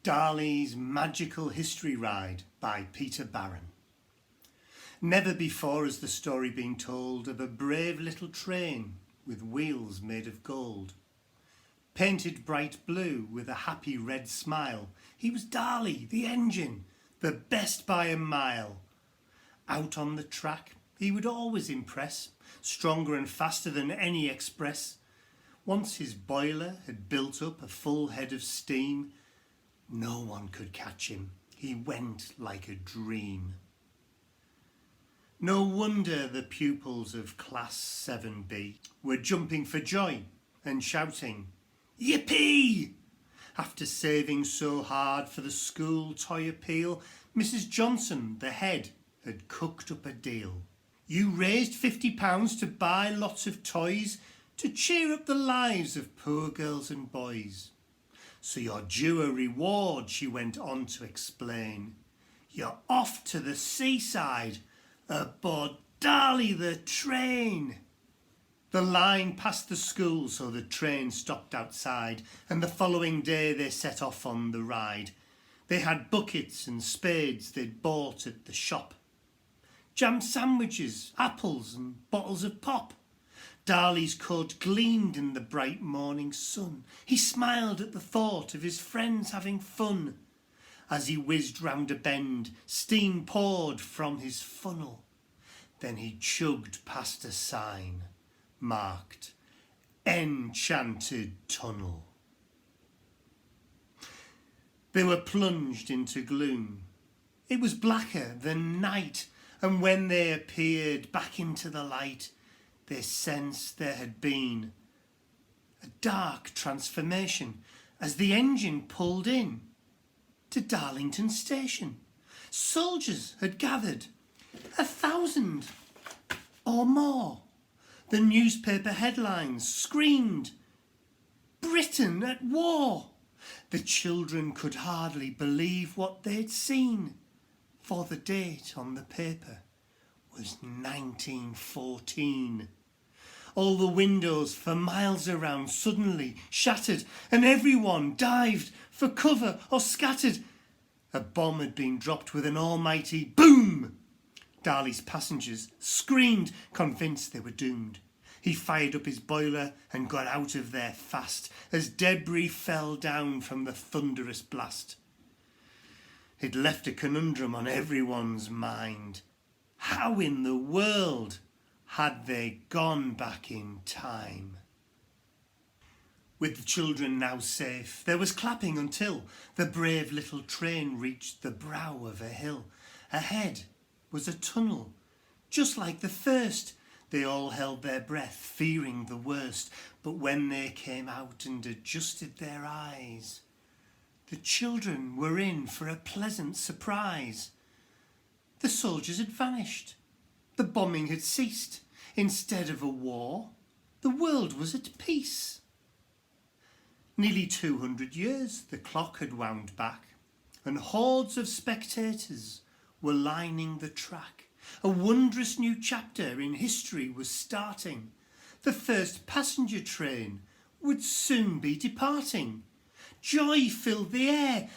Darley's Magical History Ride by Peter Barron. Never before has the story been told of a brave little train with wheels made of gold. Painted bright blue with a happy red smile, he was Darley, the engine, the best by a mile. Out on the track he would always impress, stronger and faster than any express. Once his boiler had built up a full head of steam, no one could catch him, he went like a dream. No wonder the pupils of Class 7B were jumping for joy and shouting, "Yippee!" After saving so hard for the school toy appeal, Mrs. Johnson, the head, had cooked up a deal. You raised £50 to buy lots of toys to cheer up the lives of poor girls and boys. So you're due a reward, she went on to explain. You're off to the seaside aboard Darley the train. The line passed the school, so the train stopped outside, and the following day they set off on the ride. They had buckets and spades they'd bought at the shop, jam sandwiches, apples and bottles of pop. Darley's coat gleamed in the bright morning sun. He smiled at the thought of his friends having fun. As he whizzed round a bend, steam poured from his funnel. Then he chugged past a sign marked Enchanted Tunnel. They were plunged into gloom. It was blacker than night, and when they appeared back into the light, they sensed there had been a dark transformation as the engine pulled in to Darlington Station. Soldiers had gathered, 1,000 or more. The newspaper headlines screamed, "Britain at war." The children could hardly believe what they'd seen, for the date on the paper was 1914. All the windows for miles around suddenly shattered, and everyone dived for cover or scattered. A bomb had been dropped with an almighty boom. Darley's passengers screamed, convinced they were doomed. He fired up his boiler and got out of there fast as debris fell down from the thunderous blast. It left a conundrum on everyone's mind. How in the world had they gone back in time? With the children now safe, there was clapping until the brave little train reached the brow of a hill. Ahead was a tunnel, just like the first. They all held their breath, fearing the worst, but when they came out and adjusted their eyes, the children were in for a pleasant surprise. The soldiers had vanished. The bombing had ceased. Instead of a war, the world was at peace. Nearly 200 years the clock had wound back, and hordes of spectators were lining the track. A wondrous new chapter in history was starting. The first passenger train would soon be departing. Joy filled the air.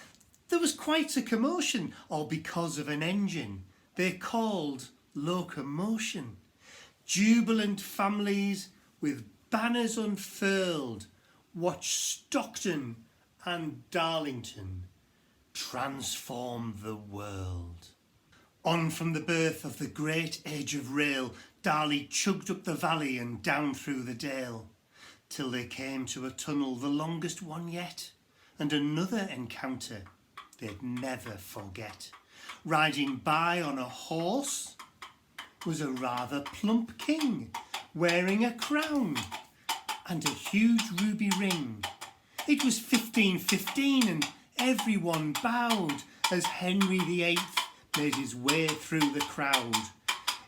There was quite a commotion, all because of an engine they called locomotion. Jubilant families with banners unfurled watched Stockton and Darlington transform the world. On from the birth of the great age of rail, Darley chugged up the valley and down through the dale, till they came to a tunnel, the longest one yet, and another encounter they'd never forget. Riding by on a horse was a rather plump king, wearing a crown and a huge ruby ring. It was 1515, and everyone bowed as Henry VIII made his way through the crowd.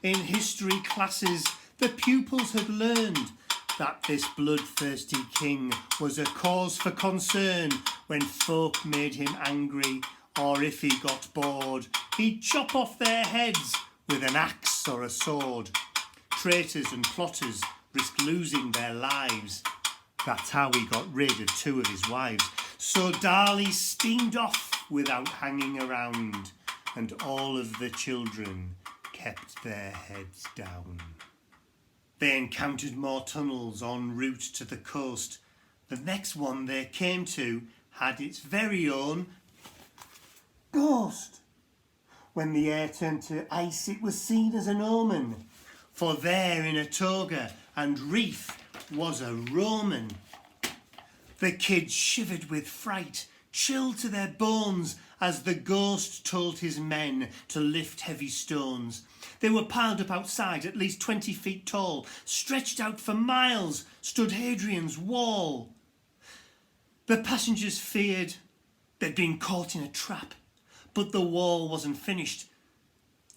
In history classes, the pupils had learned that this bloodthirsty king was a cause for concern. When folk made him angry, or if he got bored, he'd chop off their heads with an axe or a sword. Traitors and plotters risked losing their lives That's how he got rid of 2 of his wives. So Darley steamed off without hanging around, and all of the children kept their heads down. They encountered more tunnels en route to the coast. The next one they came to had its very own ghost. When the air turned to ice, it was seen as an omen, for there in a toga and wreath was a Roman. The kids shivered with fright, chilled to their bones, as the ghost told his men to lift heavy stones. They were piled up outside, at least 20 feet tall. Stretched out for miles stood Hadrian's wall. The passengers feared they'd been caught in a trap, but the wall wasn't finished.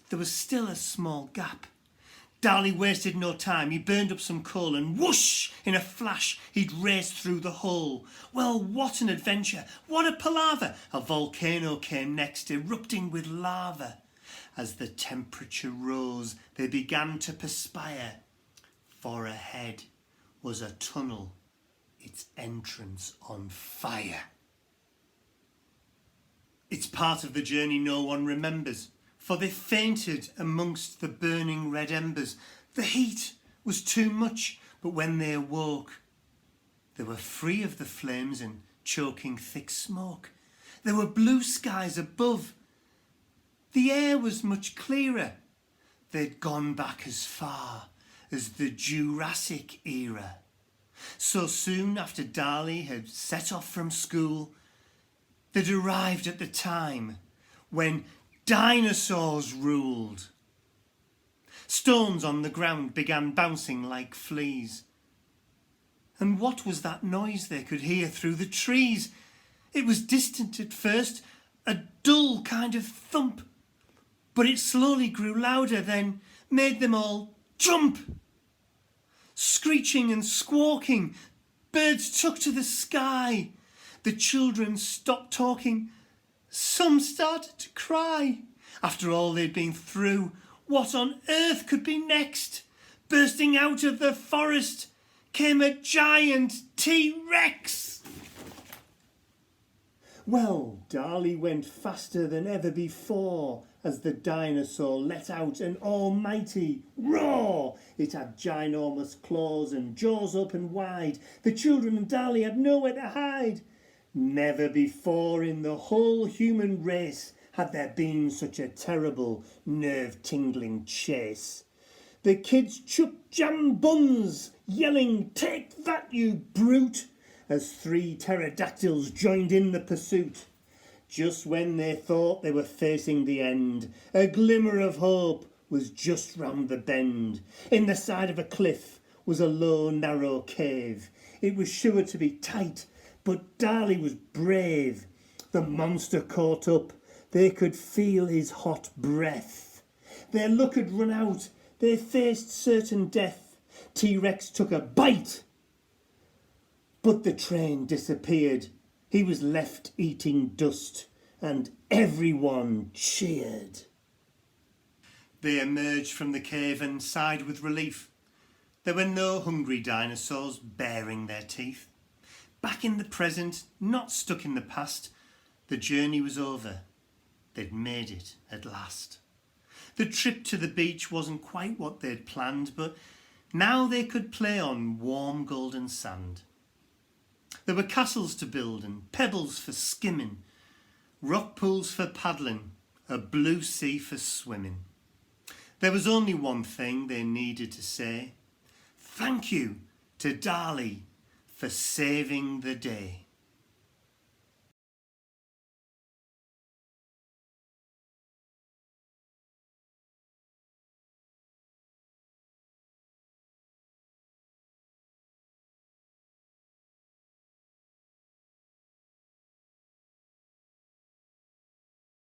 There was still a small gap. Darley wasted no time. He burned up some coal and whoosh, in a flash, he'd raced through the hole. Well, what an adventure, what a palaver. A volcano came next, erupting with lava. As the temperature rose, they began to perspire, for ahead was a tunnel, its entrance on fire. It's part of the journey no one remembers, for they fainted amongst the burning red embers. The heat was too much, but when they awoke, they were free of the flames and choking thick smoke. There were blue skies above. The air was much clearer. They'd gone back as far as the Jurassic era. So soon after Darley had set off from school, they'd arrived at the time when dinosaurs ruled. Stones on the ground began bouncing like fleas. And what was that noise they could hear through the trees? It was distant at first, a dull kind of thump, but it slowly grew louder, then made them all jump. Screeching and squawking, birds took to the sky. The children stopped talking. Some started to cry. After all they'd been through, what on earth could be next? Bursting out of the forest came a giant T-Rex. Well, Darley went faster than ever before as the dinosaur let out an almighty roar. It had ginormous claws and jaws open wide. The children and Darley had nowhere to hide. Never before in the whole human race had there been such a terrible, nerve-tingling chase. The kids chucked jam buns, yelling, "Take that, you brute!" as 3 pterodactyls joined in the pursuit. Just when they thought they were facing the end, a glimmer of hope was just round the bend. In the side of a cliff was a low, narrow cave. It was sure to be tight, but Darley was brave. The monster caught up. They could feel his hot breath. Their luck had run out. They faced certain death. T-Rex took a bite, but the train disappeared. He was left eating dust, and everyone cheered. They emerged from the cave and sighed with relief. There were no hungry dinosaurs baring their teeth. Back in the present, not stuck in the past, the journey was over. They'd made it at last. The trip to the beach wasn't quite what they'd planned, but now they could play on warm golden sand. There were castles to build and pebbles for skimming, rock pools for paddling, a blue sea for swimming. There was only one thing they needed to say. Thank you to Darley for saving the day.